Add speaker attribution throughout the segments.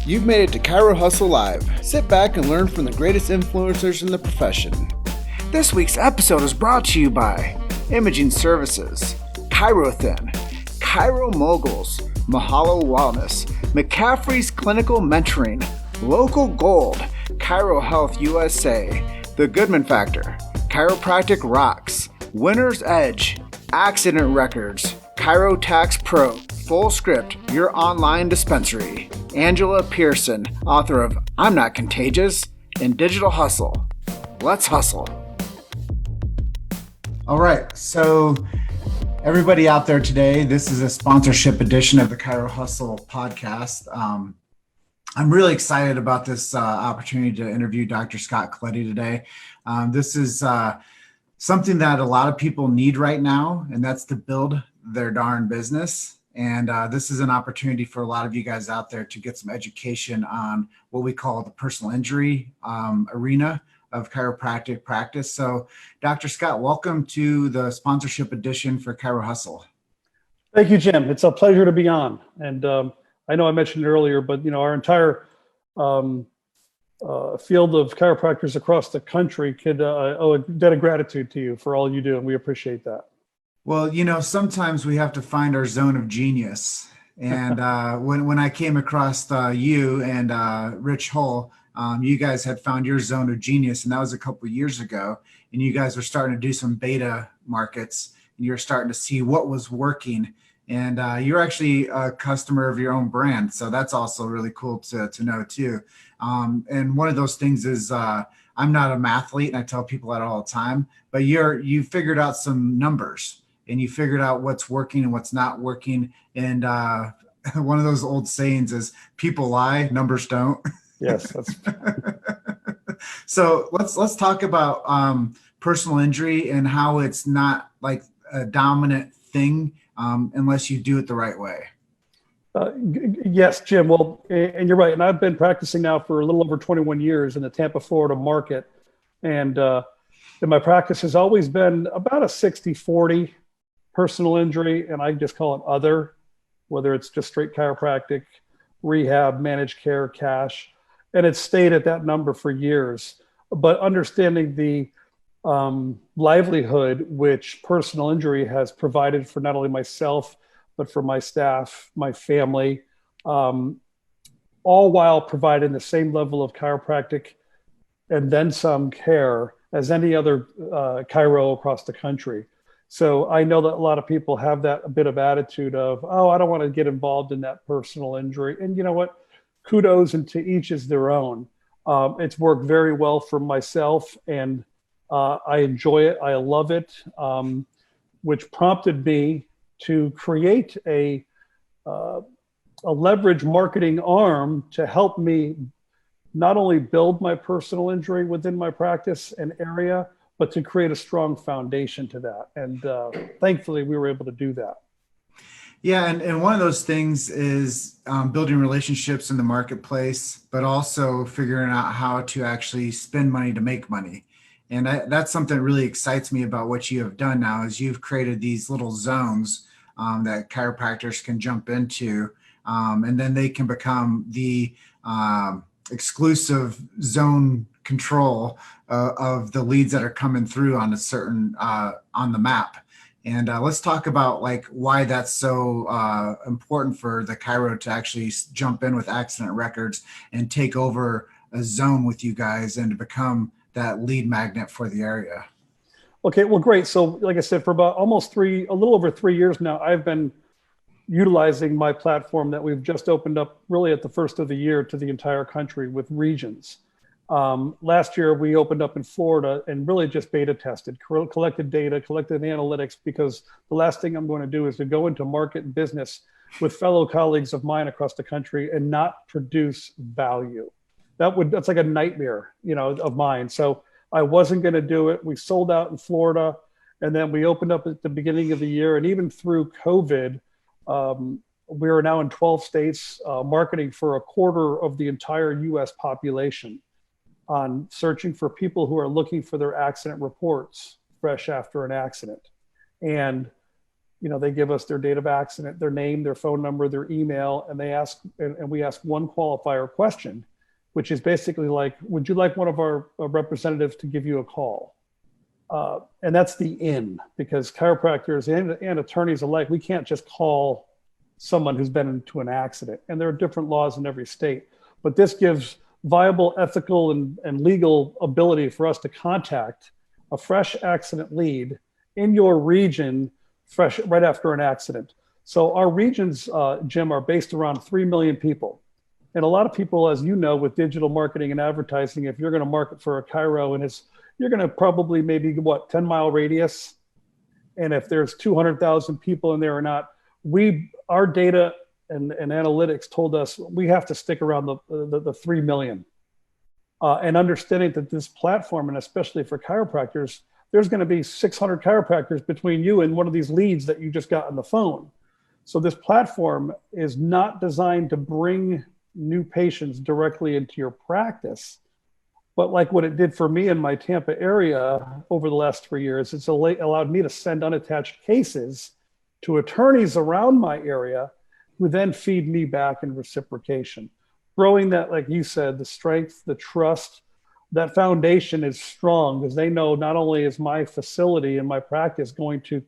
Speaker 1: You've made it to Chiro Hustle Live. Sit back and learn from the greatest influencers in the profession. This week's episode is brought to you by Imaging Services, ChiroThin, Chiro Moguls, Mahalo Wellness, McCaffrey's Clinical Mentoring, Local Gold, Chiro Health USA, The Goodman Factor, Chiropractic Rocks, Winner's Edge, Accident Records, Chiro Tax Pro, Full Script, your online dispensary, Angela Pearson, author of I'm Not Contagious, and Digital Hustle. Let's hustle. All right, so everybody out there today, this is a sponsorship edition of the Chiro Hustle podcast. I'm really excited about this opportunity to interview Dr. Scott Coletti today. This is something that a lot of people need right now, and that's to build their darn business. And this is an opportunity for a lot of you guys out there to get some education on what we call the personal injury arena of chiropractic practice. So, Dr. Scott, welcome to the sponsorship edition for Chiro Hustle.
Speaker 2: Thank you, Jim. It's a pleasure to be on. And I know I mentioned it earlier, but our entire field of chiropractors across the country could owe a debt of gratitude to you for all you do, and we appreciate that.
Speaker 1: Well, sometimes we have to find our zone of genius. And when I came across you and Rich Hull, you guys had found your zone of genius, and that was a couple of years ago. And you guys were starting to do some beta markets, and you're starting to see what was working. And you're actually a customer of your own brand. So that's also really cool to know too. And one of those things is I'm not a mathlete, and I tell people that all the time, but you figured out some numbers, and you figured out what's working and what's not working. And one of those old sayings is people lie, numbers don't.
Speaker 2: Yes.
Speaker 1: So let's talk about personal injury and how it's not like a dominant thing unless you do it the right way.
Speaker 2: Yes, Jim. Well, and you're right. And I've been practicing now for a little over 21 years in the Tampa, Florida market. And my practice has always been about a 60-40 personal injury. And I just call it other, whether it's just straight chiropractic, rehab, managed care, cash. And it's stayed at that number for years. But understanding the livelihood which personal injury has provided for not only myself, but for my staff, my family, all while providing the same level of chiropractic and then some care as any other chiro across the country. So I know that a lot of people have that a bit of attitude of, oh, I don't want to get involved in that personal injury. And you know what? Kudos, and to each is their own. It's worked very well for myself, and I enjoy it. I love it, which prompted me to create a leverage marketing arm to help me not only build my personal injury within my practice and area, but to create a strong foundation to that. And thankfully, we were able to do that.
Speaker 1: Yeah, and one of those things is building relationships in the marketplace, but also figuring out how to actually spend money to make money. And that's something that really excites me about what you have done now is you've created these little zones that chiropractors can jump into, and then they can become the exclusive zone control of the leads that are coming through on a certain on the map. And let's talk about like why that's so important for the chiro to actually jump in with accident records and take over a zone with you guys and to become that lead magnet for the area.
Speaker 2: Okay, well, great. So like I said, for about a little over 3 years now, I've been utilizing my platform that we've just opened up really at the first of the year to the entire country with regions. Last year, we opened up in Florida and really just beta tested, collected data, collected analytics, because the last thing I'm going to do is to go into market and business with fellow colleagues of mine across the country and not produce value. That's like a nightmare, of mine. So I wasn't going to do it. We sold out in Florida, and then we opened up at the beginning of the year. And even through COVID, we are now in 12 states, marketing for a quarter of the entire U.S. population on searching for people who are looking for their accident reports fresh after an accident. And They give us their date of accident, their name, their phone number, their email, and we ask one qualifier question, which is basically like, would you like one of our representatives to give you a call? And that's the in, because chiropractors and attorneys alike, we can't just call someone who's been into an accident. And there are different laws in every state. But this gives viable ethical and legal ability for us to contact a fresh accident lead in your region fresh right after an accident. So our regions, Jim, are based around 3 million people. And a lot of people, as you know, with digital marketing and advertising, if you're going to market for a chiro, and you're going to probably maybe 10-mile radius. And if there's 200,000 people in there or not, our data and analytics told us we have to stick around the 3 million. And understanding that this platform, and especially for chiropractors, there's going to be 600 chiropractors between you and one of these leads that you just got on the phone. So this platform is not designed to bring new patients directly into your practice, but like what it did for me in my Tampa area over the last 3 years, it's allowed me to send unattached cases to attorneys around my area who then feed me back in reciprocation. Growing that, like you said, the strength, the trust, that foundation is strong because they know not only is my facility and my practice going to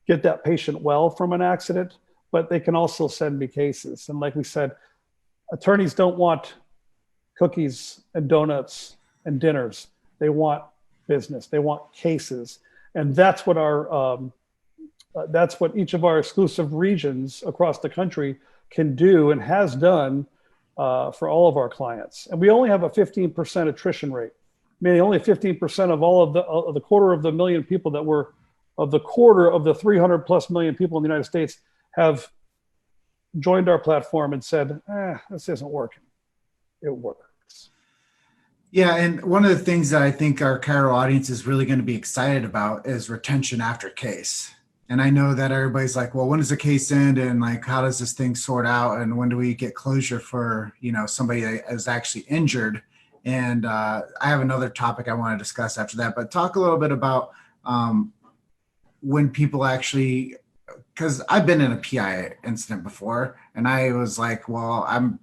Speaker 2: get that patient well from an accident, but they can also send me cases. And like we said, attorneys don't want cookies and donuts and dinners. They want business. They want cases. And that's what that's what each of our exclusive regions across the country can do and has done for all of our clients. And we only have a 15% attrition rate, meaning only 15% of all of the quarter of the million people that were of the quarter of the 300 plus million people in the United States have joined our platform and said, this isn't working. It works.
Speaker 1: Yeah, and one of the things that I think our chiro audience is really going to be excited about is retention after case. And I know that everybody's like, well, when does the case end? And like, how does this thing sort out? And when do we get closure for, somebody that is actually injured? And I have another topic I want to discuss after that, but talk a little bit about when people actually, because I've been in a PI incident before and I was like, well, I'm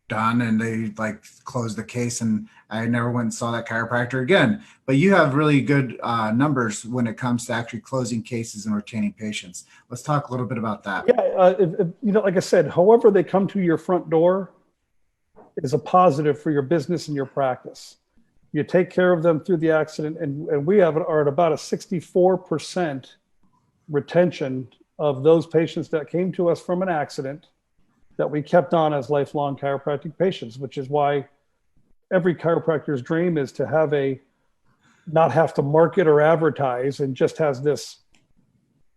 Speaker 1: done. And they like closed the case and I never went and saw that chiropractor again. But you have really good numbers when it comes to actually closing cases and retaining patients. Let's talk a little bit about that.
Speaker 2: Yeah, like I said, however they come to your front door is a positive for your business and your practice. You take care of them through the accident, and we are at about a 64% retention of those patients that came to us from an accident that we kept on as lifelong chiropractic patients, which is why every chiropractor's dream is to not have to market or advertise and just has this,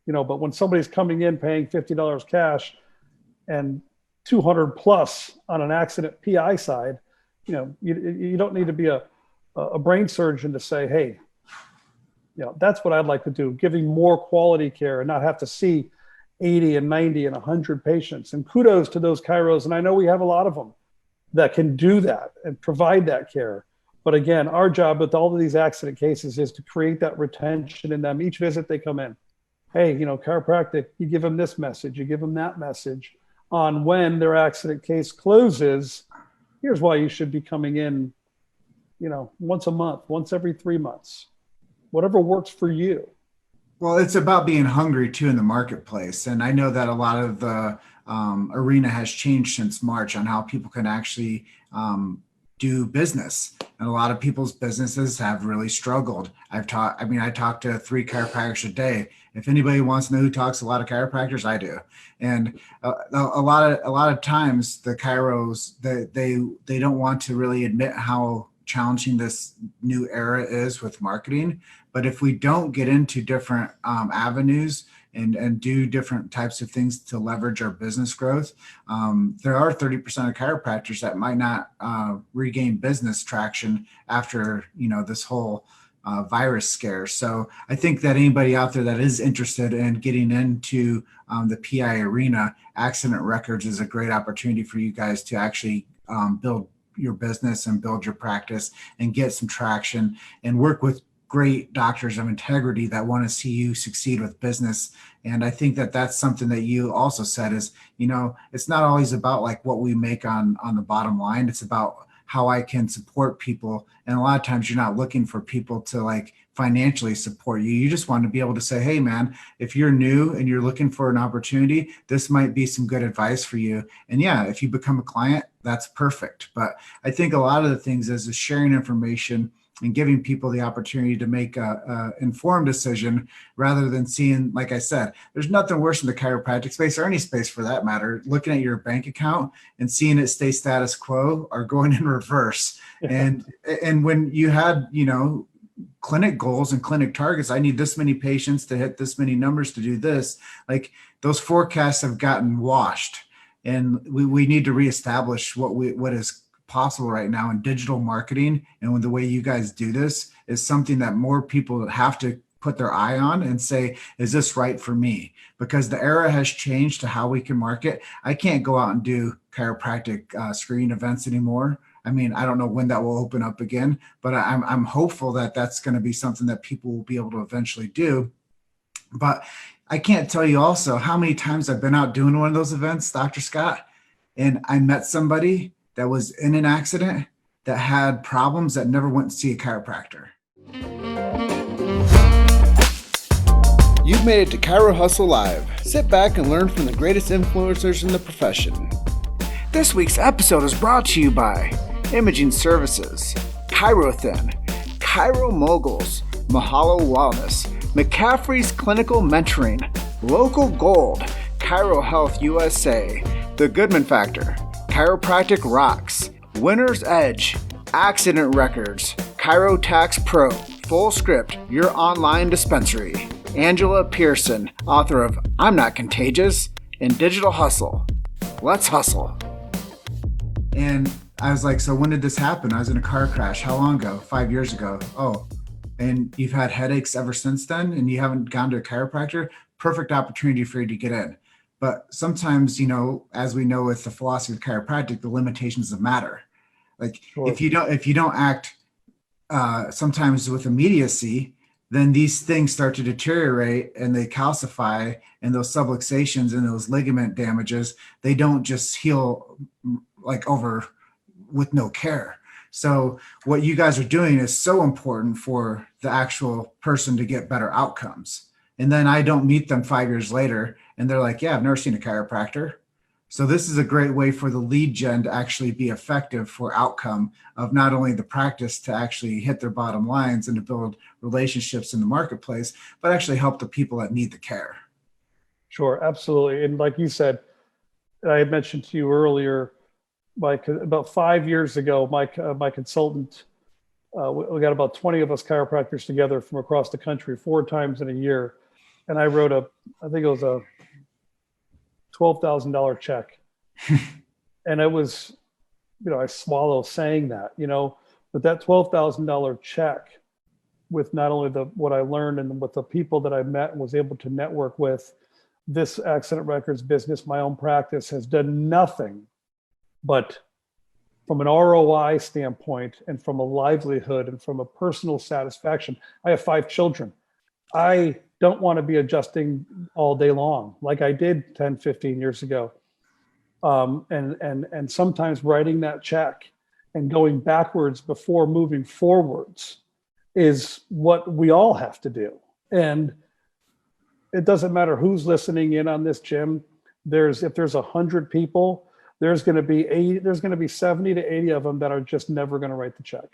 Speaker 2: but when somebody's coming in paying $50 cash and 200 plus on an accident PI side, you don't need to be a brain surgeon to say, hey, that's what I'd like to do, giving more quality care and not have to see 80 and 90 and 100 patients. And kudos to those chiros. And I know we have a lot of them that can do that and provide that care. But again, our job with all of these accident cases is to create that retention in them. Each visit they come in, hey, chiropractic, you give them this message, you give them that message on when their accident case closes. Here's why you should be coming in, once a month, once every 3 months, whatever works for you.
Speaker 1: Well, it's about being hungry too in the marketplace. And I know that a lot of the arena has changed since March on how people can actually do business. And a lot of people's businesses have really struggled. I talk to 3 chiropractors a day. If anybody wants to know who talks to a lot of chiropractors, I do. And a lot of times the chiros, they don't want to really admit how challenging this new era is with marketing. But if we don't get into different avenues and do different types of things to leverage our business growth, there are 30% of chiropractors that might not regain business traction after this whole virus scare. So I think that anybody out there that is interested in getting into the PI arena, accident records is a great opportunity for you guys to actually build your business and build your practice and get some traction and work with great doctors of integrity that want to see you succeed with business. And I think that that's something that you also said is, it's not always about like what we make on the bottom line. It's about how I can support people. And a lot of times you're not looking for people to like financially support you. You just want to be able to say, hey man, if you're new and you're looking for an opportunity, this might be some good advice for you. And yeah, if you become a client, that's perfect. But I think a lot of the things is sharing information and giving people the opportunity to make a informed decision rather than seeing, like I said, there's nothing worse in the chiropractic space or any space for that matter, looking at your bank account and seeing it stay status quo or going in reverse. And when you had, clinic goals and clinic targets, I need this many patients to hit this many numbers to do this, like those forecasts have gotten washed. And we need to reestablish what is possible right now in digital marketing. And the way you guys do this is something that more people have to put their eye on and say, is this right for me? Because the era has changed to how we can market. I can't go out and do chiropractic screening events anymore. I mean, I don't know when that will open up again, but I'm hopeful that that's going to be something that people will be able to eventually do. But I can't tell you also how many times I've been out doing one of those events, Dr. Scott, and I met somebody that was in an accident that had problems that never went to see a chiropractor.
Speaker 3: You've made it to Chiro Hustle Live. Sit back and learn from the greatest influencers in the profession.
Speaker 1: This week's episode is brought to you by Imaging Services, ChiroThin, Chiro Moguls, Mahalo Wellness, McCaffrey's Clinical Mentoring, Local Gold, Chiro Health USA, The Goodman Factor, Chiropractic Rocks, Winner's Edge, Accident Records, Chiro Tax Pro, Full Script, your online dispensary, Angela Pearson, author of I'm Not Contagious, and Digital Hustle. Let's hustle. And I was like, so when did this happen? I was in a car crash. How long ago? 5 years ago. Oh, and you've had headaches ever since then and you haven't gone to a chiropractor? Perfect opportunity for you to get in. But sometimes, as we know with the philosophy of chiropractic, the limitations of matter. Like sure. if you don't act sometimes with immediacy, then these things start to deteriorate and they calcify, and those subluxations and those ligament damages, they don't just heal like over with no care. So what you guys are doing is so important for the actual person to get better outcomes. And then I don't meet them 5 years later and they're like, yeah, I've never seen a chiropractor. So this is a great way for the lead gen to actually be effective for outcome of not only the practice to actually hit their bottom lines and to build relationships in the marketplace, but actually help the people that need the care.
Speaker 2: Sure, absolutely. And like you said, I had mentioned to you earlier, about 5 years ago, my consultant, we got about 20 of us chiropractors together from across the country 4 times in a year. And I wrote I think it was a $12,000 check. And it was, I swallow saying that, but that $12,000 check with not only what I learned and with the people that I met and was able to network with, this accident records business, my own practice, has done nothing but from an ROI standpoint and from a livelihood and from a personal satisfaction. I have 5 children. I don't want to be adjusting all day long like I did 10, 15 years ago. And sometimes writing that check and going backwards before moving forwards is what we all have to do. And it doesn't matter who's listening in on this, Jim. If there's 100 people, there's going to be 70 to 80 of them that are just never going to write the check.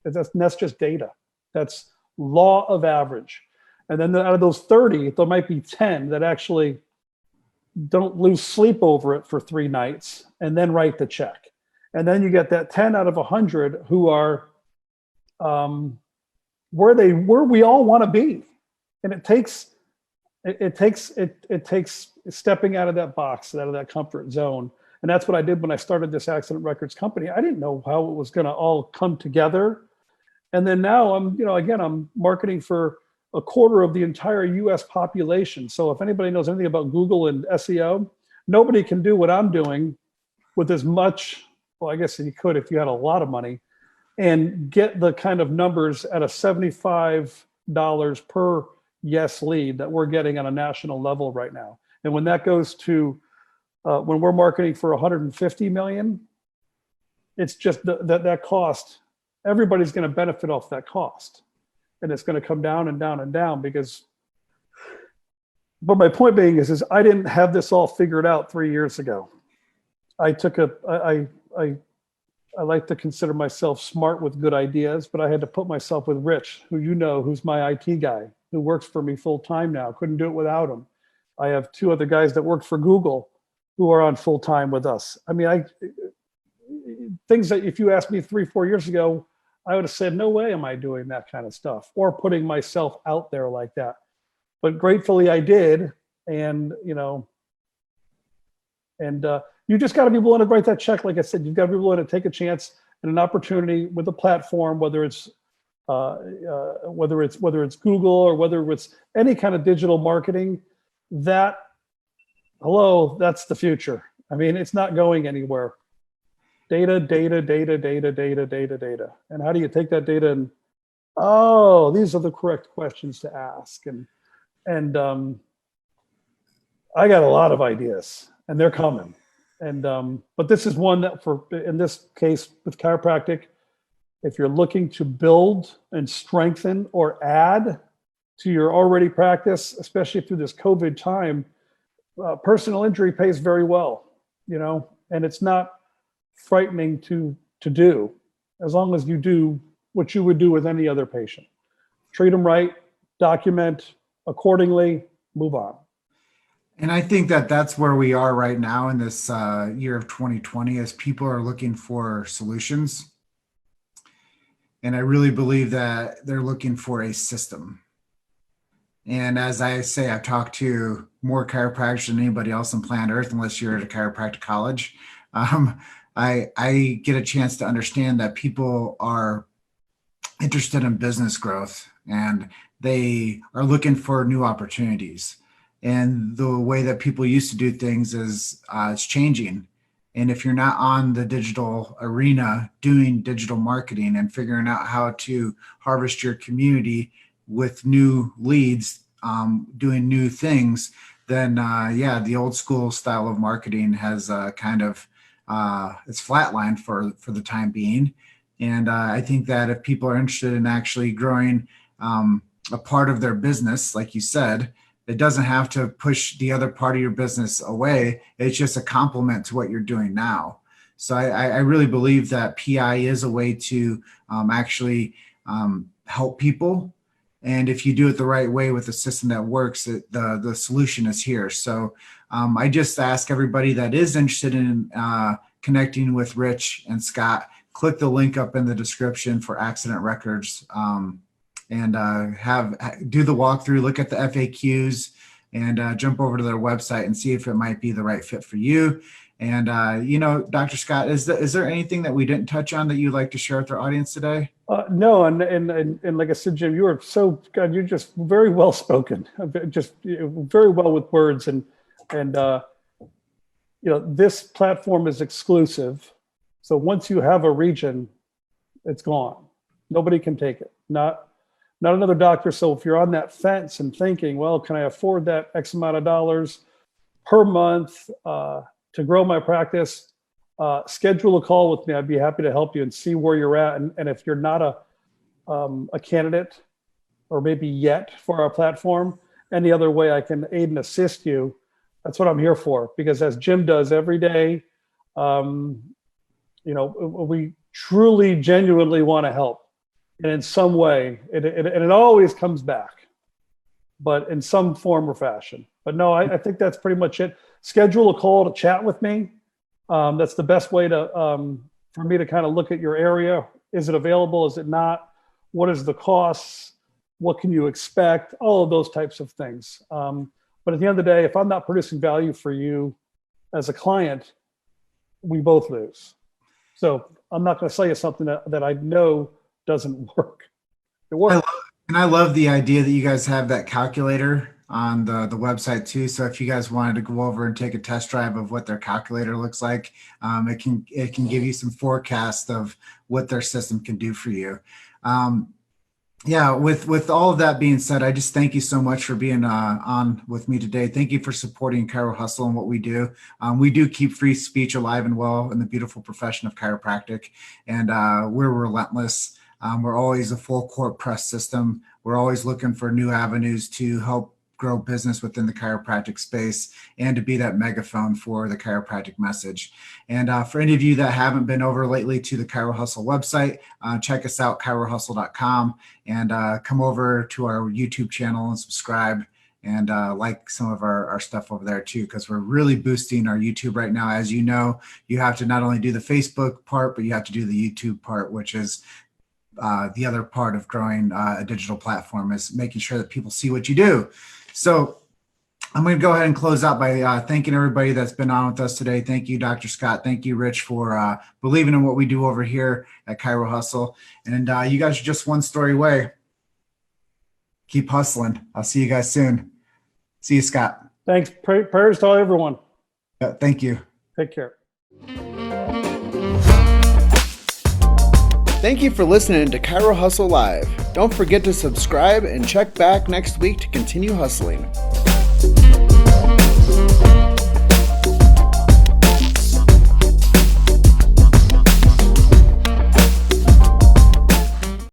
Speaker 2: That's just data. That's law of average. And then out of those 30, there might be 10 that actually don't lose sleep over it for 3 nights and then write the check. And then you get that 10 out of 100 who are where we all want to be. And it takes stepping out of that box, out of that comfort zone. And that's what I did when I started this accident records company. I didn't know how it was going to all come together. And then now I'm marketing for a quarter of the entire US population. So if anybody knows anything about Google and SEO, nobody can do what I'm doing with as much, well, I guess you could if you had a lot of money, and get the kind of numbers at a $75 per yes lead that we're getting on a national level right now. And when that goes to, when we're marketing for 150 million, it's just that cost, everybody's going to benefit off that cost. And it's going to come down and down and down because, but my point being is I didn't have this all figured out 3 years ago. I like to consider myself smart with good ideas, but I had to put myself with Rich, who you know, who's my IT guy, who works for me full time now. Couldn't do it without him. I have 2 other guys that work for Google who are on full time with us. I mean, things that if you asked me 3-4 years ago, I would have said, no way am I doing that kind of stuff or putting myself out there like that. But gratefully I did. And, you know, and you just got to be willing to write that check. Like I said, you've got to be willing to take a chance and an opportunity with a platform, whether it's Google or whether it's any kind of digital marketing. That's the future. I mean, it's not going anywhere. Data. And how do you take that data and, oh, these are the correct questions to ask. And I got a lot of ideas and they're coming. And, but this is one that in this case with chiropractic, if you're looking to build and strengthen or add to your already practice, especially through this COVID time, personal injury pays very well, you know, and it's not frightening to do as long as you do what you would do with any other patient. Treat them right, document accordingly, move on.
Speaker 1: And I think that that's where we are right now in this year of 2020 as people are looking for solutions. And I really believe that they're looking for a system. And as I say, I've talked to more chiropractors than anybody else on planet Earth, unless you're at a chiropractic college. I get a chance to understand that people are interested in business growth and they are looking for new opportunities. And the way that people used to do things is it's changing. And if you're not on the digital arena doing digital marketing and figuring out how to harvest your community with new leads, doing new things, then the old school style of marketing has it's flatlined for the time being. And I think that if people are interested in actually growing a part of their business, like you said, it doesn't have to push the other part of your business away. It's just a complement to what you're doing now. So I really believe that PI is a way to actually help people. And if you do it the right way with a system that works, the solution is here. So I just ask everybody that is interested in connecting with Rich and Scott, click the link up in the description for Accident Records. And do the walkthrough, look at the FAQs, and jump over to their website and see if it might be the right fit for you. And Dr. Scott, is there anything that we didn't touch on that you'd like to share with our audience today?
Speaker 2: No, and like I said, Jim, you are so good. You're just very well spoken, just very well with words, and this platform is exclusive. So once you have a region, it's gone. Nobody can take it. Not another doctor. So if you're on that fence and thinking, well, can I afford that X amount of dollars per month to grow my practice? Schedule a call with me. I'd be happy to help you and see where you're at. And if you're not a candidate or maybe yet for our platform, any other way I can aid and assist you, that's what I'm here for. Because as Jim does every day, we truly, genuinely want to help. And in some way, it always comes back, but in some form or fashion. But no, I think that's pretty much it. Schedule a call to chat with me. That's the best way for me to kind of look at your area. Is it available? Is it not? What is the costs? What can you expect? All of those types of things. But at the end of the day, if I'm not producing value for you as a client, we both lose. So I'm not going to sell you something that I know doesn't work. It works.
Speaker 1: I love the idea that you guys have that calculator on the website too. So if you guys wanted to go over and take a test drive of what their calculator looks like, it can give you some forecast of what their system can do for you. Yeah, with all of that being said, I just thank you so much for being on with me today. Thank you for supporting Chiro Hustle and what we do. We do keep free speech alive and well in the beautiful profession of chiropractic, and we're relentless. We're always a full court press system. We're always looking for new avenues to help grow business within the chiropractic space and to be that megaphone for the chiropractic message. And for any of you that haven't been over lately to the Chiro Hustle website, check us out, chirohustle.com, and come over to our YouTube channel and subscribe and like some of our stuff over there too, because we're really boosting our YouTube right now. As you know, you have to not only do the Facebook part, but you have to do the YouTube part, which is the other part of growing a digital platform, is making sure that people see what you do. So I'm going to go ahead and close out by thanking everybody that's been on with us today. Thank you, Dr. Scott. Thank you, Rich, for believing in what we do over here at Chiro Hustle. And you guys are just one story away. Keep hustling. I'll see you guys soon. See you, Scott.
Speaker 2: Thanks. Prayers to everyone.
Speaker 1: Thank you.
Speaker 2: Take care.
Speaker 3: Thank you for listening to Chiro Hustle Live. Don't forget to subscribe and check back next week to continue hustling.